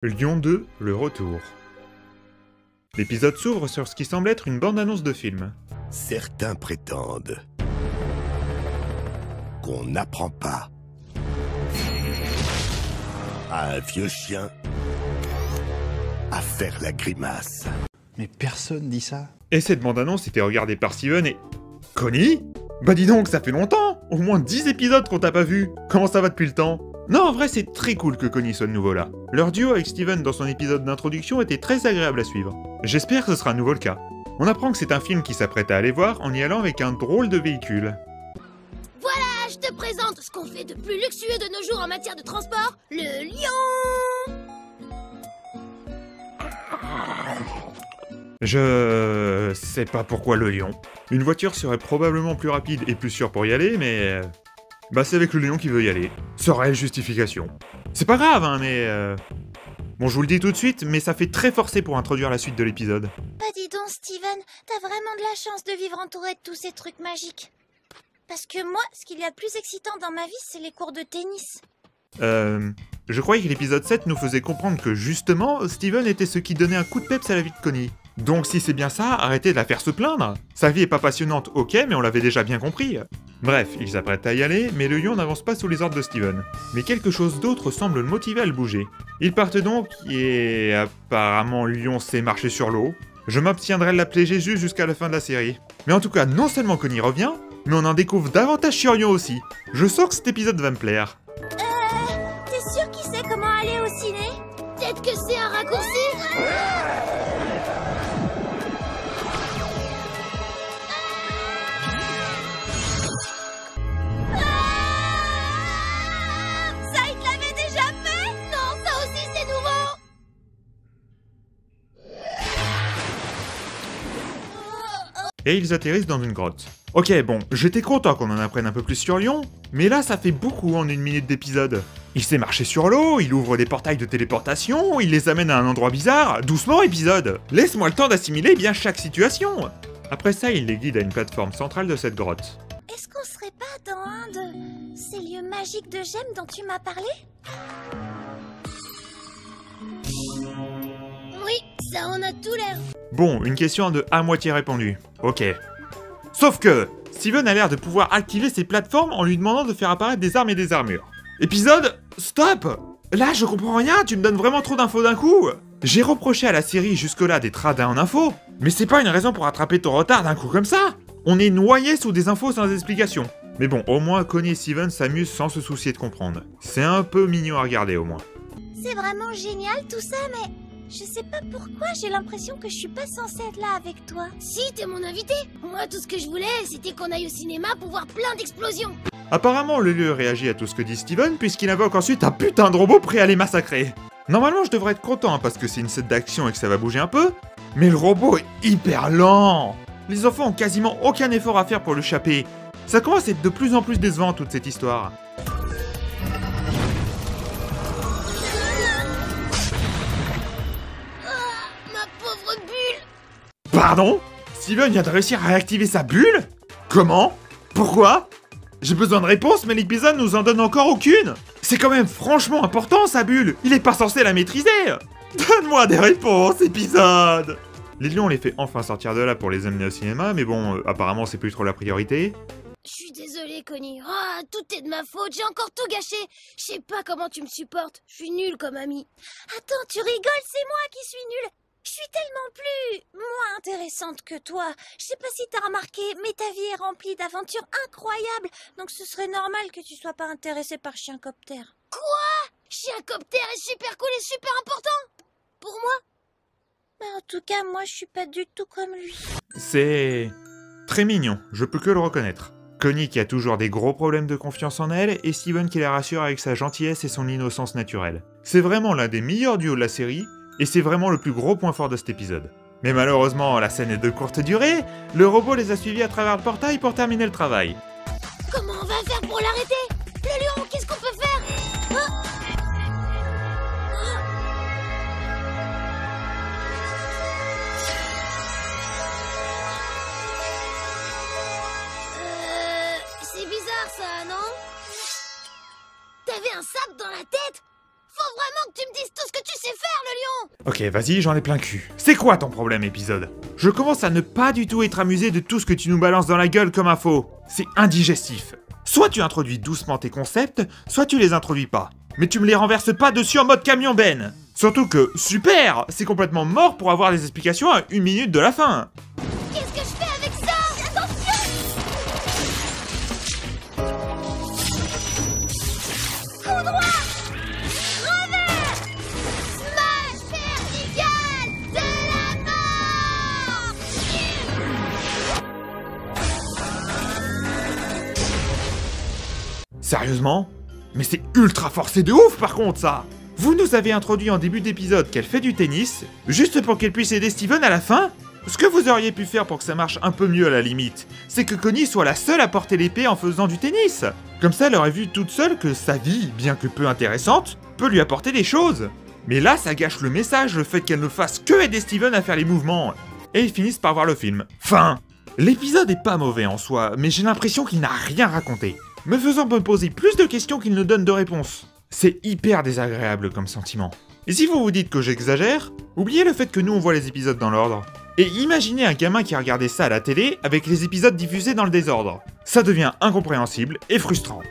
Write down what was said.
Lion 2, le retour. L'épisode s'ouvre sur ce qui semble être une bande-annonce de film. Certains prétendent qu'on n'apprend pas à un vieux chien à faire la grimace. Mais personne dit ça. Et cette bande-annonce était regardée par Steven et... Connie ? Bah dis donc, ça fait longtemps ! Au moins 10 épisodes qu'on t'a pas vu. Comment ça va depuis le temps ? Non, en vrai, c'est très cool que Connie soit de nouveau là. Leur duo avec Steven dans son épisode d'introduction était très agréable à suivre. J'espère que ce sera à nouveau le cas. On apprend que c'est un film qui s'apprête à aller voir en y allant avec un drôle de véhicule. Voilà, je te présente ce qu'on fait de plus luxueux de nos jours en matière de transport, le Lion. Je sais pas pourquoi le lion. Une voiture serait probablement plus rapide et plus sûre pour y aller, mais... Bah c'est avec le lion qui veut y aller. Sans réelle justification. C'est pas grave, hein, mais... Bon, je vous le dis tout de suite, mais ça fait très forcé pour introduire la suite de l'épisode. Bah dis donc, Steven, t'as vraiment de la chance de vivre entouré de tous ces trucs magiques. Parce que moi, ce qu'il y a de plus excitant dans ma vie, c'est les cours de tennis. Je croyais que l'épisode 7 nous faisait comprendre que justement, Steven était ce qui donnait un coup de peps à la vie de Connie. Donc si c'est bien ça, arrêtez de la faire se plaindre. Sa vie est pas passionnante, ok, mais on l'avait déjà bien compris. Bref, il s'apprête à y aller, mais le lion n'avance pas sous les ordres de Steven. Mais quelque chose d'autre semble le motiver à le bouger. Ils partent donc, et apparemment le lion sait marcher sur l'eau. Je m'abstiendrai de l'appeler Jésus jusqu'à la fin de la série. Mais en tout cas, non seulement Connie revient, mais on en découvre davantage sur Lion aussi. Je sens que cet épisode va me plaire. T'es sûr qu'il sait comment aller au ciné? Peut-être que c'est un raccourci? Ça, il l'avait déjà fait? Non, ça aussi c'est nouveau! Et ils atterrissent dans une grotte. Ok, bon, j'étais content qu'on en apprenne un peu plus sur Lion, mais là ça fait beaucoup en 1 minute d'épisode. Il sait marcher sur l'eau, il ouvre des portails de téléportation, il les amène à un endroit bizarre. Doucement épisode! Laisse-moi le temps d'assimiler bien chaque situation! Après ça, il les guide à une plateforme centrale de cette grotte. Est-ce qu'on serait pas dans un de ces lieux magiques de gemmes dont tu m'as parlé? Oui, ça en a tout l'air. Bon, une question de à moitié répondue. Ok. Sauf que, Steven a l'air de pouvoir activer ces plateformes en lui demandant de faire apparaître des armes et des armures. Épisode, stop! Là, je comprends rien, tu me donnes vraiment trop d'infos d'un coup! J'ai reproché à la série jusque-là des tradins en infos, mais c'est pas une raison pour attraper ton retard d'un coup comme ça! On est noyé sous des infos sans explication. Mais bon, au moins Connie et Steven s'amusent sans se soucier de comprendre. C'est un peu mignon à regarder au moins. C'est vraiment génial tout ça, mais je sais pas pourquoi j'ai l'impression que je suis pas censée être là avec toi. Si, t'es mon invité. Moi, tout ce que je voulais, c'était qu'on aille au cinéma pour voir plein d'explosions. Apparemment, le lieu réagit à tout ce que dit Steven puisqu'il invoque ensuite un putain de robot prêt à les massacrer. Normalement, je devrais être content parce que c'est une scène d'action et que ça va bouger un peu, mais le robot est hyper lent. Les enfants ont quasiment aucun effort à faire pour le choper. Ça commence à être de plus en plus décevant toute cette histoire. Ma pauvre bulle. Pardon ? Steven vient de réussir à réactiver sa bulle ? Comment ? Pourquoi ? J'ai besoin de réponses, mais l'épisode nous en donne encore aucune. C'est quand même franchement important sa bulle. Il est pas censé la maîtriser. Donne-moi des réponses, épisode. Les lions les fait enfin sortir de là pour les amener au cinéma, mais bon, apparemment c'est plus trop la priorité. Je suis désolée, Connie. Oh, tout est de ma faute. J'ai encore tout gâché. Je sais pas comment tu me supportes. Je suis nulle comme amie. Attends, tu rigoles, c'est moi qui suis nulle. Je suis tellement plus... moins intéressante que toi. Je sais pas si t'as remarqué, mais ta vie est remplie d'aventures incroyables. Donc ce serait normal que tu sois pas intéressée par Chiencopter. Quoi? Chiencopter est super cool et super important. Pour moi? Mais en tout cas, moi je suis pas du tout comme lui. C'est... très mignon, je peux que le reconnaître. Connie qui a toujours des gros problèmes de confiance en elle, et Steven qui la rassure avec sa gentillesse et son innocence naturelle. C'est vraiment l'un des meilleurs duos de la série, et c'est vraiment le plus gros point fort de cet épisode. Mais malheureusement, la scène est de courte durée, le robot les a suivis à travers le portail pour terminer le travail. Comment on va faire pour l'arrêter? Le lion, qu'est-ce qu'on peut faire? C'est bizarre ça, non? T'avais un sabre dans la tête? Faut vraiment que tu me dises tout ce que tu sais faire! Ok, vas-y, j'en ai plein le cul. C'est quoi ton problème, épisode? Je commence à ne pas du tout être amusé de tout ce que tu nous balances dans la gueule comme info. C'est indigestif. Soit tu introduis doucement tes concepts, soit tu les introduis pas. Mais tu me les renverses pas dessus en mode camion Ben. Surtout que, super, c'est complètement mort pour avoir des explications à 1 minute de la fin. Qu'est-ce que je fais avec ça? Attention! Coup droit! Revers! Smash vertical de la mort! Sérieusement? Mais c'est ultra forcé de ouf par contre ça! Vous nous avez introduit en début d'épisode qu'elle fait du tennis, juste pour qu'elle puisse aider Steven à la fin? Ce que vous auriez pu faire pour que ça marche un peu mieux à la limite, c'est que Connie soit la seule à porter l'épée en faisant du tennis. Comme ça, elle aurait vu toute seule que sa vie, bien que peu intéressante, peut lui apporter des choses. Mais là, ça gâche le message, le fait qu'elle ne fasse que aider Steven à faire les mouvements. Et ils finissent par voir le film. Fin! L'épisode est pas mauvais en soi, mais j'ai l'impression qu'il n'a rien raconté, me faisant me poser plus de questions qu'il ne donne de réponses. C'est hyper désagréable comme sentiment. Et si vous vous dites que j'exagère, oubliez le fait que nous on voit les épisodes dans l'ordre. Et imaginez un gamin qui a regardé ça à la télé avec les épisodes diffusés dans le désordre. Ça devient incompréhensible et frustrant.